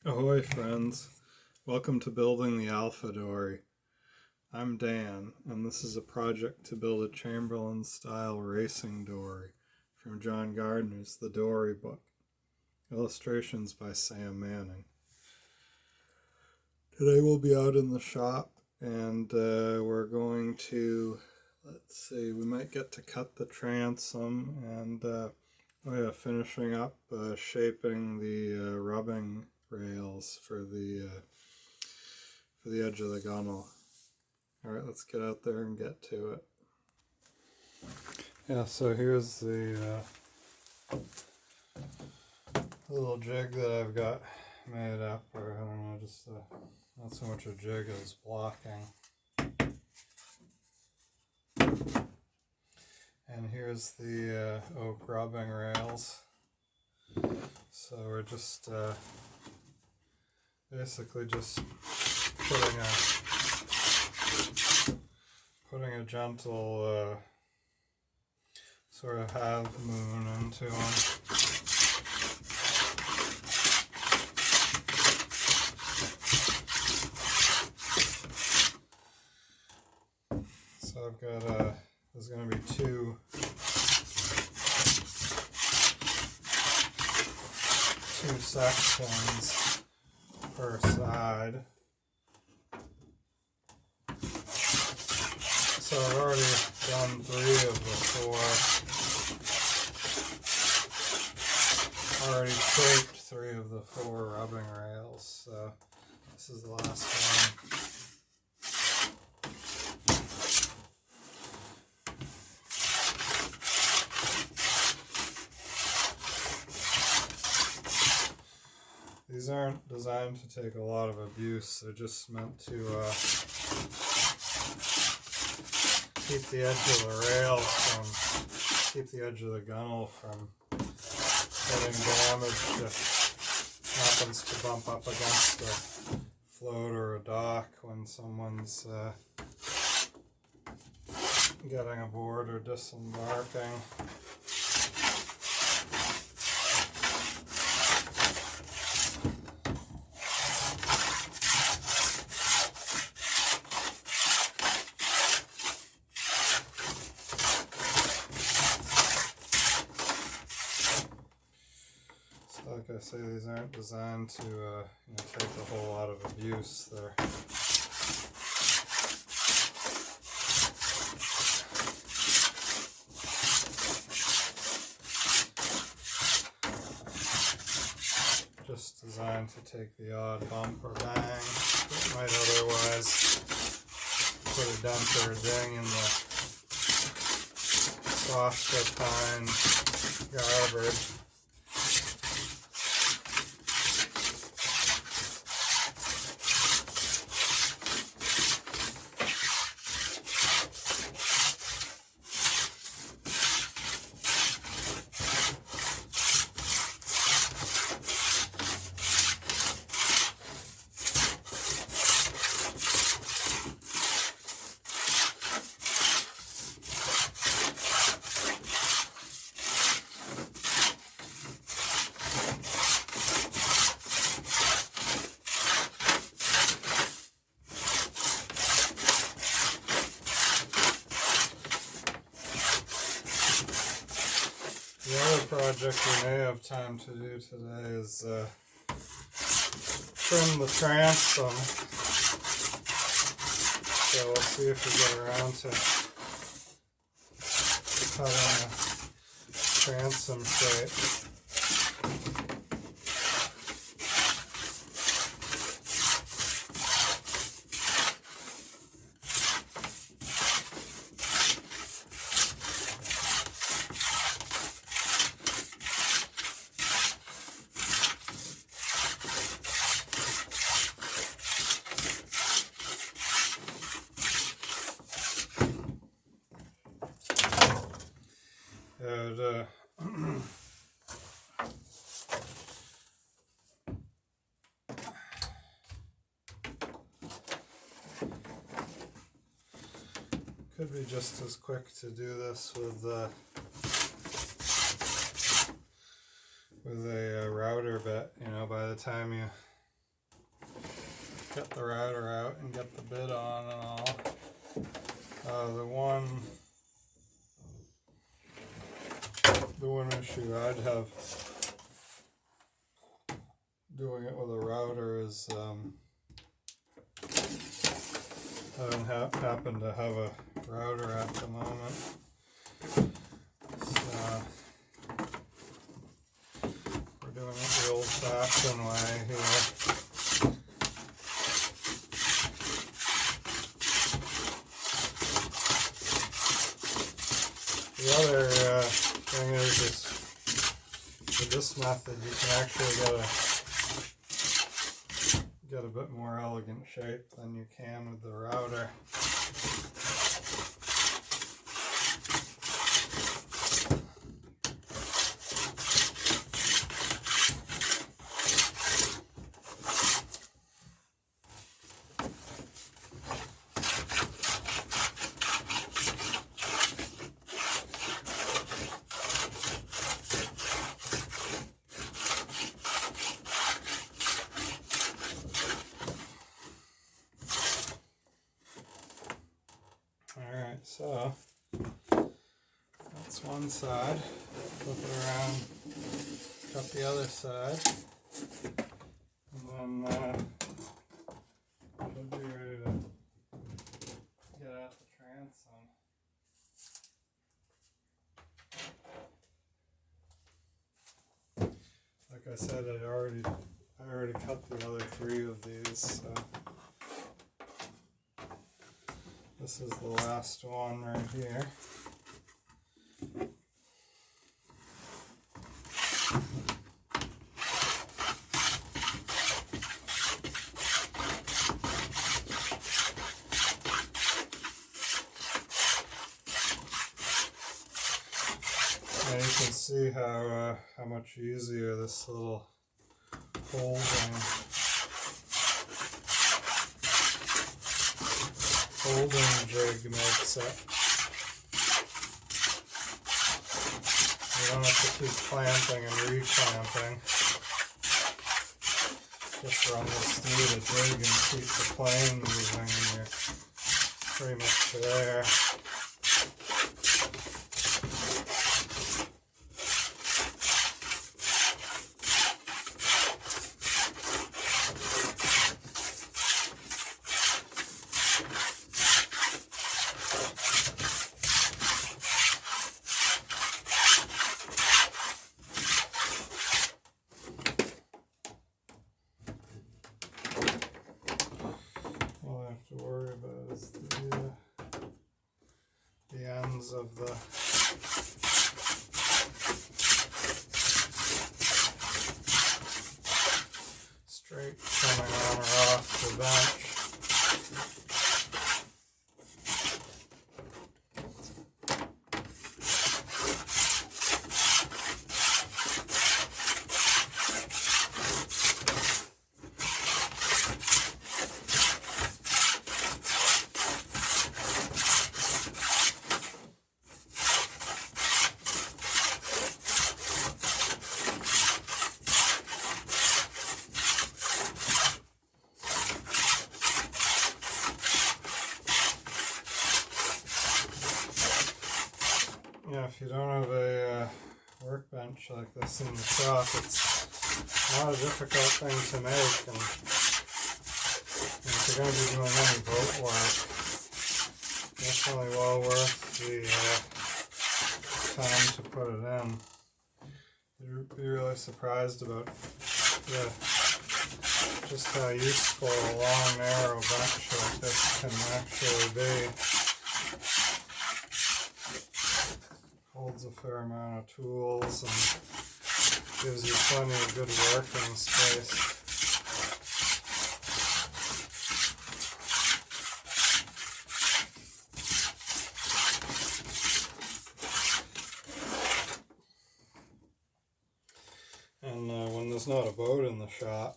Ahoy, friends. Welcome to Building the Alpha Dory. I'm Dan, and this is a project to build a Chamberlain-style racing dory from John Gardner's The Dory Book. Illustrations by Sam Manning. Today we'll be out in the shop, and we're going to, we might get to cut the transom and finishing up shaping the rubbing rails for the edge of the gunnel. All right, let's get out there and get to it. Yeah, so here's the little jig that I've got made up, or I don't know, just not so much a jig as blocking. And here's the oak rubbing rails. So we're just basically just putting a gentle sort of half moon into them. So I've got there's going to be two sections per side. So I've already done 3 of the 4. Already shaped 3 of the 4 rubbing rails. So this is the last one. These aren't designed to take a lot of abuse. They're just meant to keep the edge of the rail keep the edge of the gunnel from getting damaged if it happens to bump up against a float or a dock when someone's getting aboard or disembarking. Like I say, these aren't designed to take a whole lot of abuse. They're just designed to take the odd bump or bang that might otherwise put a dent or a ding in the softer pine garbage. The other project we may have time to do today is trim the transom. So we'll see if we get around to cutting a transom shape. And could be just as quick to do this with a router bit. By the time you get the router out and get the bit on and all. The one issue I'd have doing it with a router is I don't happen to have a router at the moment. So we're doing it the old-fashioned way here. The other thing is with this method you can actually get a bit more elegant shape than you can with the router. Alright, so that's one side. Flip it around, cut the other side, and then should be ready to get out the transom. Like I said, I already cut the other 3 of these, so this is the last one right here. And you can see how much easier this little holding jig makes it. You don't have to keep clamping and re-clamping. Just run this through the jig and keep the plane moving and you're pretty much there. All I have to worry about is the ends of the straight coming on or off the bench. Yeah, if you don't have a workbench like this in the shop, it's not a difficult thing to make, and if you're going to be doing any boat work, definitely well worth the time to put it in. You'd be really surprised about just how useful a long, narrow bench like this can actually be. Holds a fair amount of tools and gives you plenty of good working space. And when there's not a boat in the shop,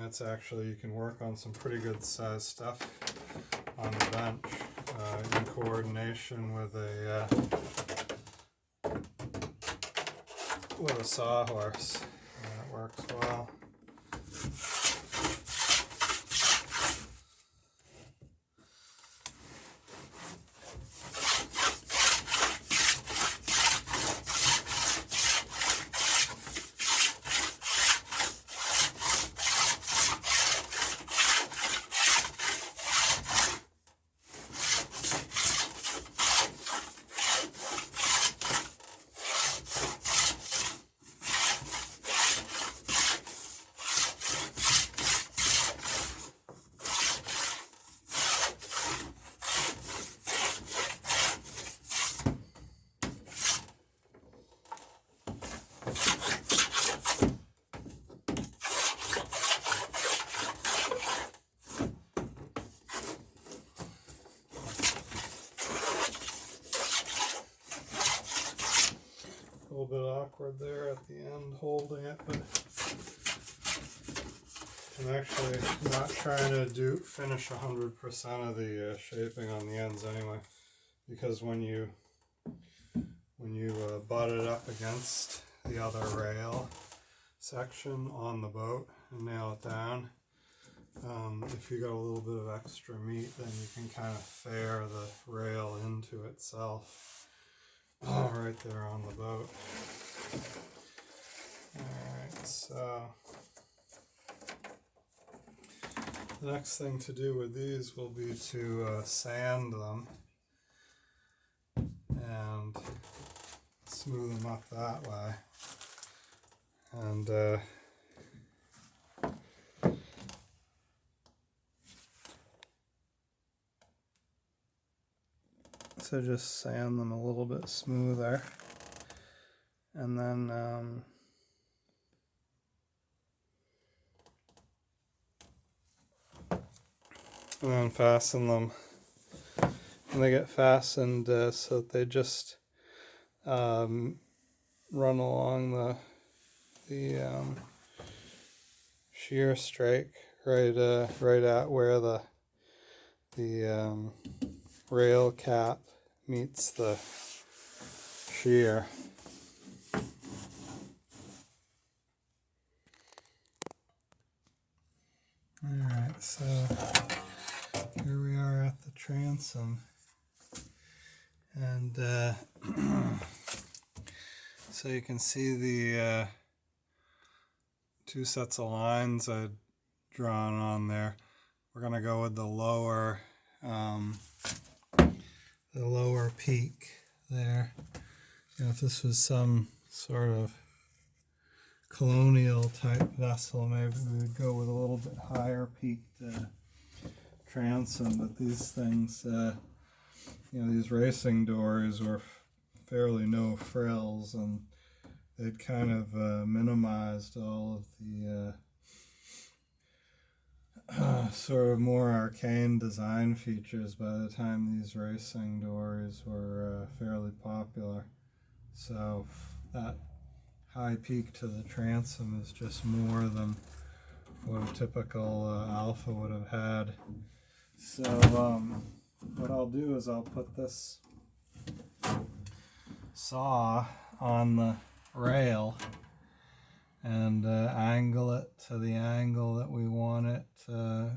it's actually, you can work on some pretty good sized stuff on the bench in coordination with a sawhorse, and it works well. holding it, but I'm actually not trying to finish 100% of the shaping on the ends anyway, because when you butt it up against the other rail section on the boat and nail it down, if you got a little bit of extra meat, then you can kind of fare the rail into itself right there on the boat. Alright, so the next thing to do with these will be to sand them and smooth them up that way. And so just sand them a little bit smoother, and then fasten them. And they get fastened so that they just run along the shear strake right at where the rail cap meets the shear. Alright, so here we are at the transom, and so you can see the two sets of lines I'd drawn on there. We're going to go with the lower peak there. You know, if this was some sort of colonial type vessel, maybe we would go with a little bit higher peaked transom, but these things, these racing dories were fairly no frills, and they'd kind of minimized all of the sort of more arcane design features by the time these racing dories were fairly popular. So that high peak to the transom is just more than what a typical Alpha would have had. So what I'll do is I'll put this saw on the rail and angle it to the angle that we want it to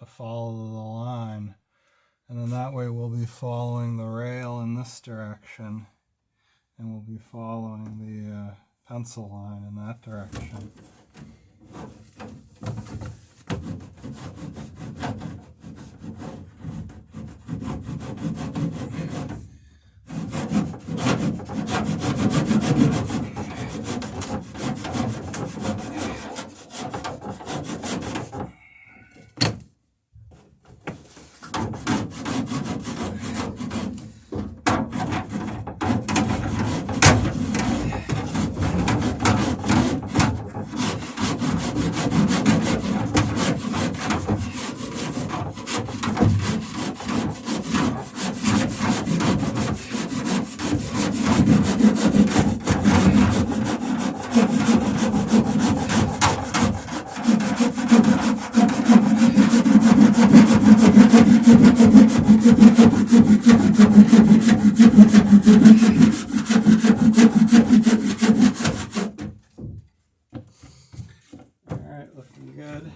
follow the line, and then that way we'll be following the rail in this direction, and we'll be following the pencil line in that direction. Alright, looking good.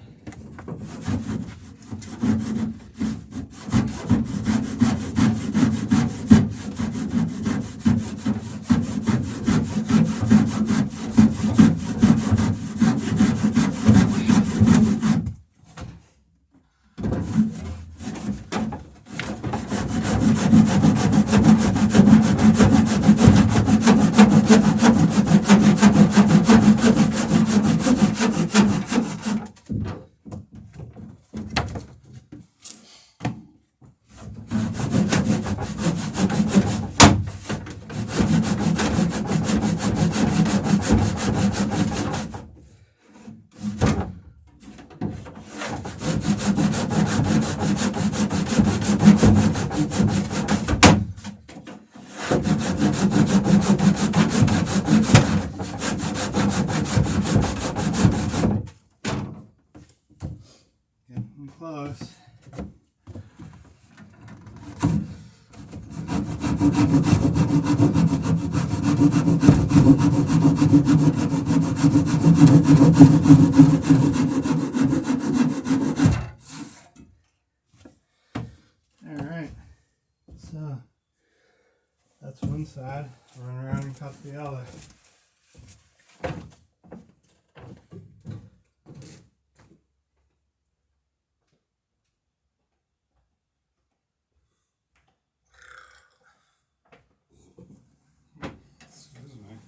close. Alright, so that's one side. Run around and cut the other. Excuse me.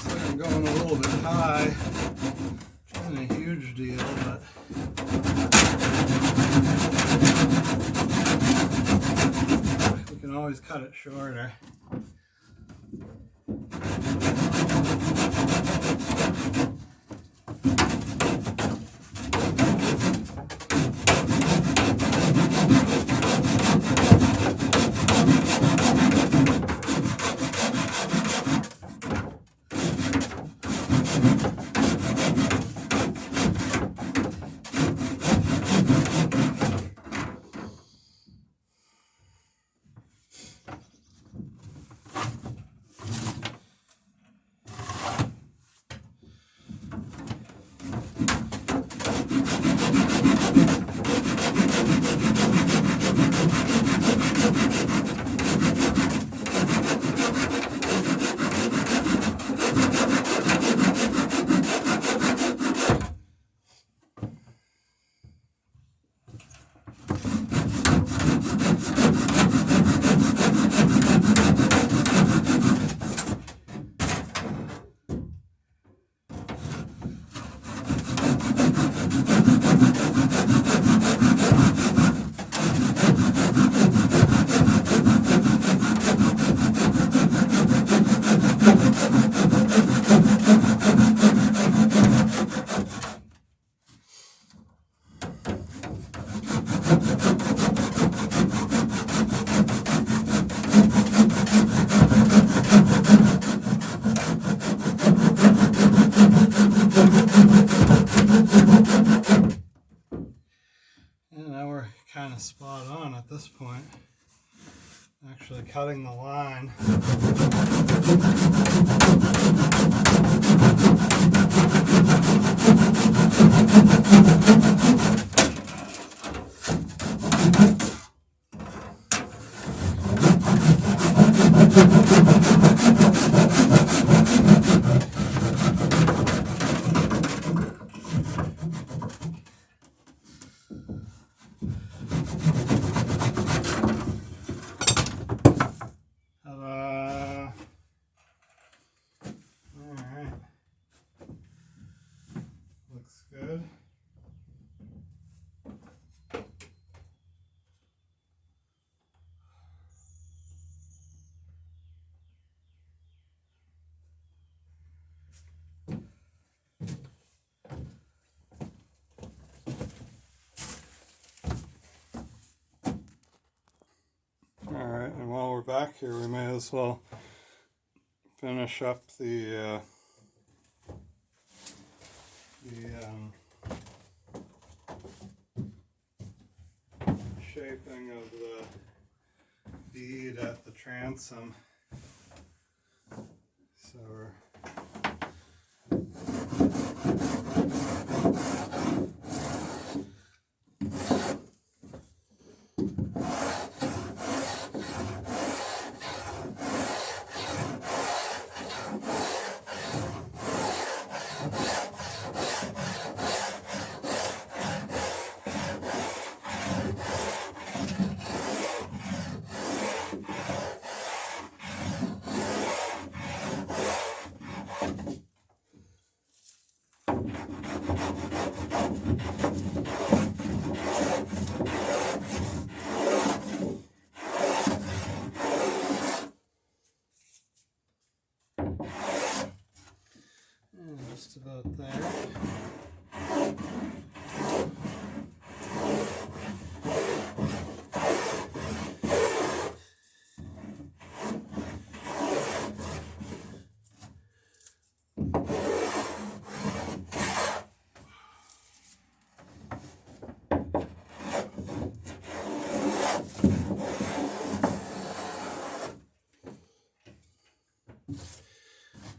I'm going a little bit high, which isn't a huge deal, but we can always cut it shorter. And now we're kind of spot on at this point. Actually cutting the line. Alright. Looks good. Alright, and while we're back here, we may as well finish up the shaping of the bead at the transom. So we're just about there.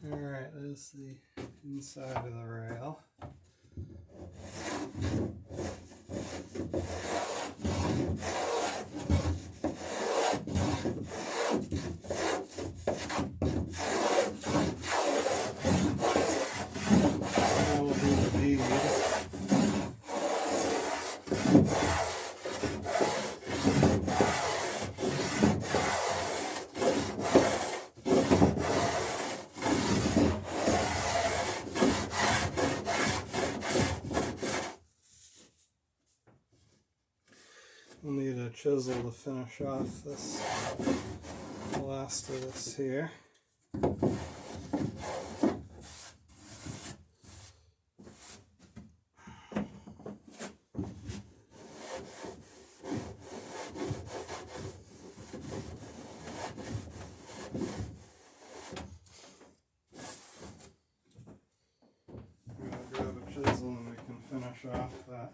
Alright, there's the inside of the rail. Now we'll do the bead. We'll need a chisel to finish off this, the last of this here. We're going to grab a chisel and we can finish off that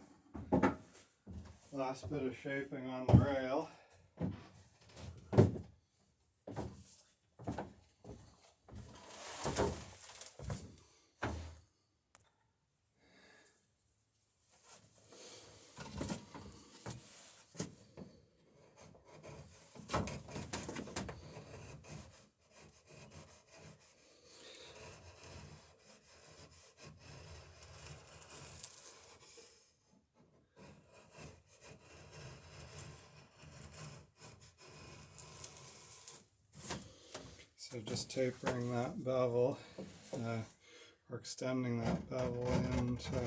last bit of shaping on the rail. So just tapering that bevel, or extending that bevel into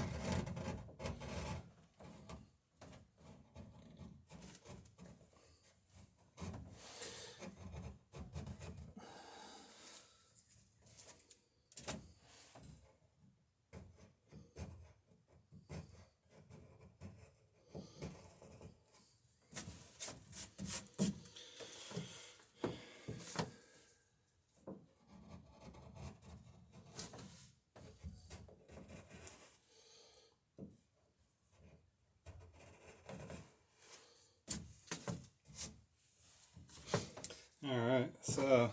Alright, so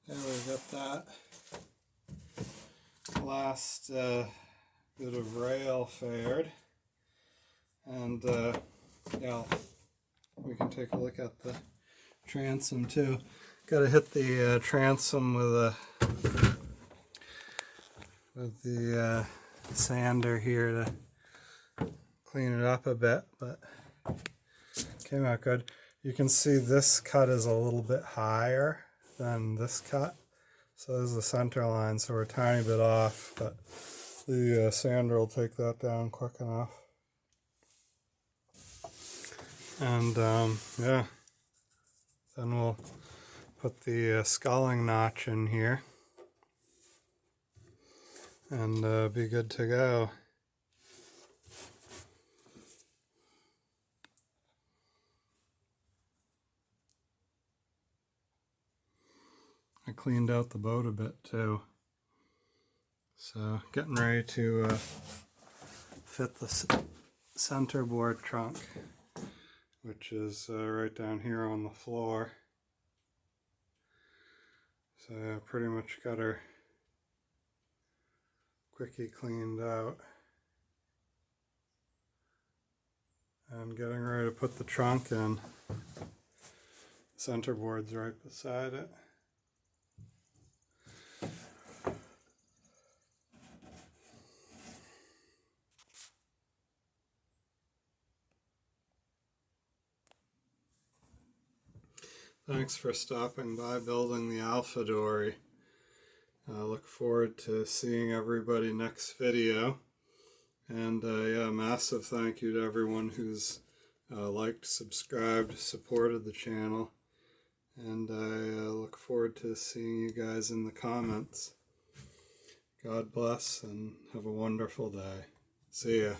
there we got that last bit of rail fared, and yeah, we can take a look at the transom too. Got to hit the transom with the sander here to clean it up a bit, but came out good. You can see this cut is a little bit higher than this cut. So there's the center line, so we're a tiny bit off, but the sander will take that down quick enough. And yeah, then we'll put the sculling notch in here and be good to go. I cleaned out the boat a bit too. So getting ready to fit the center board trunk. which is right down here on the floor. So I pretty much got her quickie cleaned out. And getting ready to put the trunk in. Center board's right beside it. Thanks for stopping by Building the Alpha Dory. I look forward to seeing everybody next video. And yeah, massive thank you to everyone who's liked, subscribed, supported the channel. And I look forward to seeing you guys in the comments. God bless and have a wonderful day. See ya.